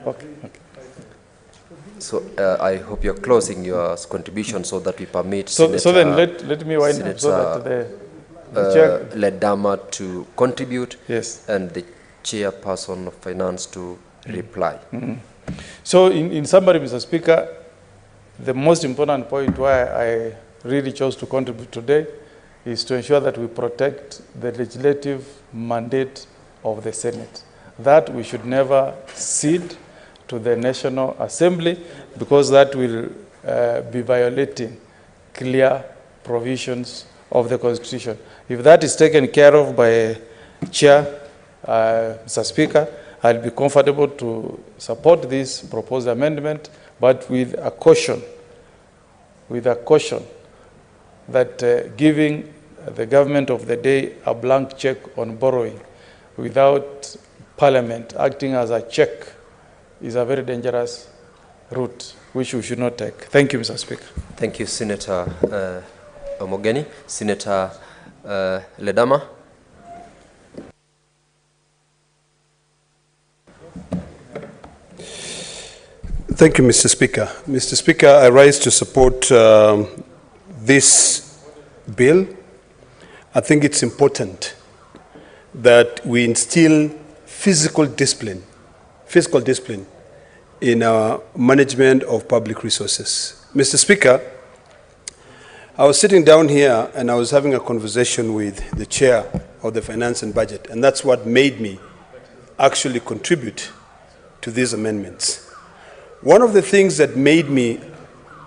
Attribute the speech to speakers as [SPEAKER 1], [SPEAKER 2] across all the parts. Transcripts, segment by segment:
[SPEAKER 1] Okay.
[SPEAKER 2] So I hope you're closing your contribution so that we permit
[SPEAKER 1] So
[SPEAKER 2] Senator,
[SPEAKER 1] then let me wind up so that the chair,
[SPEAKER 2] Oledama to contribute,
[SPEAKER 1] yes,
[SPEAKER 2] and the chairperson of finance to reply.
[SPEAKER 1] So in summary, Mr. Speaker, the most important point why I really chose to contribute today is to ensure that we protect the legislative mandate of the Senate. That we should never cede to the National Assembly, because that will be violating clear provisions of the Constitution. If that is taken care of by Chair, Mr. Speaker, I'll be comfortable to support this proposed amendment, but with a caution that giving the government of the day a blank check on borrowing without Parliament acting as a check is a very dangerous route, which we should not take. Thank you, Mr. Speaker.
[SPEAKER 2] Thank you, Senator Omogeni. Senator Oledama.
[SPEAKER 3] Thank you, Mr. Speaker. Mr. Speaker, I rise to support this bill. I think it's important that we instill fiscal discipline in our management of public resources. Mr. Speaker, I was sitting down here and I was having a conversation with the chair of the Finance and Budget, and that's what made me actually contribute to these amendments. One of the things that made me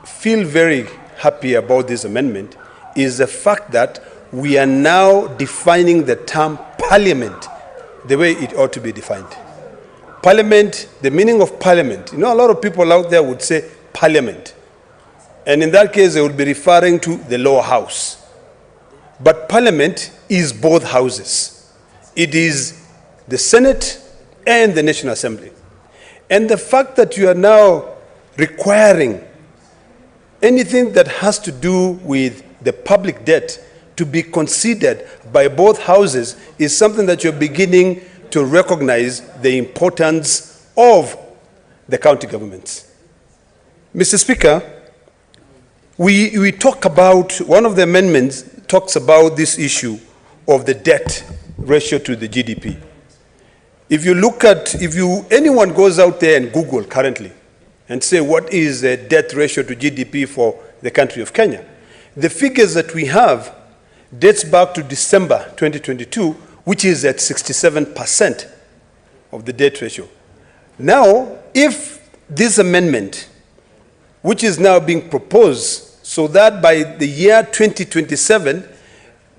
[SPEAKER 3] feel very happy about this amendment is the fact that we are now defining the term parliament the way it ought to be defined. Parliament, the meaning of parliament, you know, a lot of people out there would say parliament. And in that case, they would be referring to the lower house. But parliament is both houses. It is the Senate and the National Assembly. And the fact that you are now requiring anything that has to do with the public debt to be considered by both houses is something that you're beginning to recognize the importance of the county governments. Mr. Speaker, we talk about, one of the amendments talks about this issue of the debt ratio to the GDP. If you look at, anyone goes out there and Google currently and say what is the debt ratio to GDP for the country of Kenya, the figures that we have dates back to December 2022, which is at 67% of the debt ratio. Now, if this amendment, which is now being proposed, so that by the year 2027,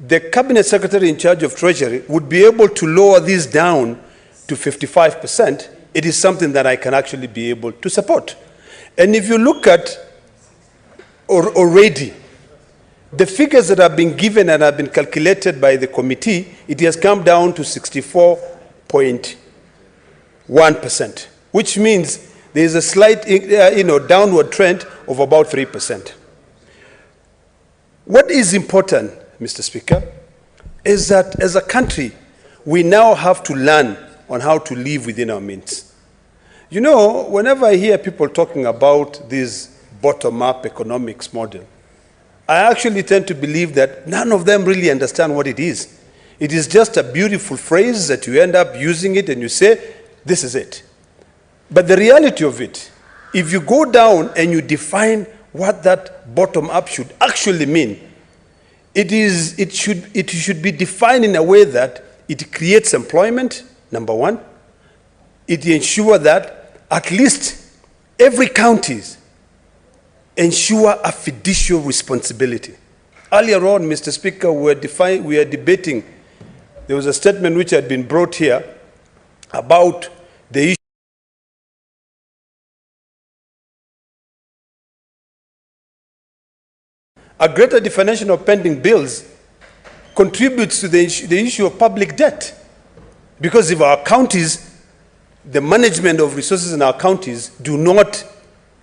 [SPEAKER 3] the Cabinet Secretary in charge of Treasury would be able to lower this down to 55%, it is something that I can actually be able to support. And if you look at already, the figures that have been given and have been calculated by the committee, it has come down to 64.1%, which means there is a slight downward trend of about 3%. What is important, Mr. Speaker, is that as a country, we now have to learn on how to live within our means. You know, whenever I hear people talking about this bottom-up economics model, I actually tend to believe that none of them really understand what it is. It is just a beautiful phrase that you end up using it and you say, this is it. But the reality of it, if you go down and you define what that bottom-up should actually mean, it should be defined in a way that it creates employment, number one. It ensures that at least every county ensure a fiduciary responsibility. Earlier on, Mr. Speaker, we are debating, there was a statement which had been brought here about the issue a greater definition of pending bills contributes to the issue of public debt. Because if our counties, the management of resources in our counties do not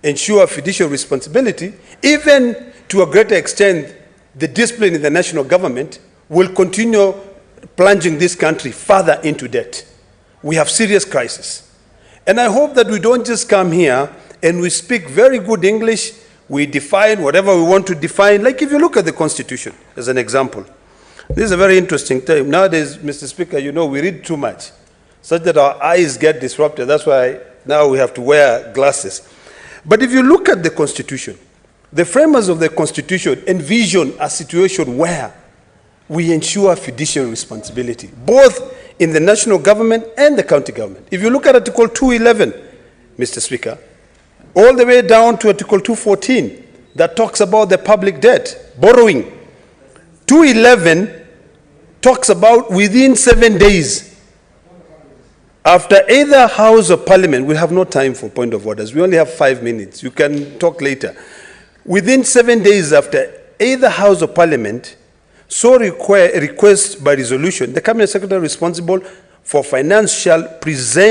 [SPEAKER 3] ensure fiduciary responsibility, even to a greater extent, the discipline in the national government will continue plunging this country further into debt. We have serious crisis. And I hope that we don't just come here and we speak very good English, we define whatever we want to define. Like if you look at the Constitution as an example, this is a very interesting time. Nowadays, Mr. Speaker, you know, we read too much, such that our eyes get disrupted. That's why now we have to wear glasses. But if you look at the Constitution, the framers of the Constitution envision a situation where we ensure fiduciary responsibility, both in the national government and the county government. If you look at Article 211, Mr. Speaker, all the way down to Article 214, that talks about the public debt, borrowing. 211 talks about within 7 days, after either House of Parliament, we have no time for point of orders, we only have 5 minutes, you can talk later. Within 7 days after either House of Parliament so request by resolution, the Cabinet Secretary responsible for finance shall present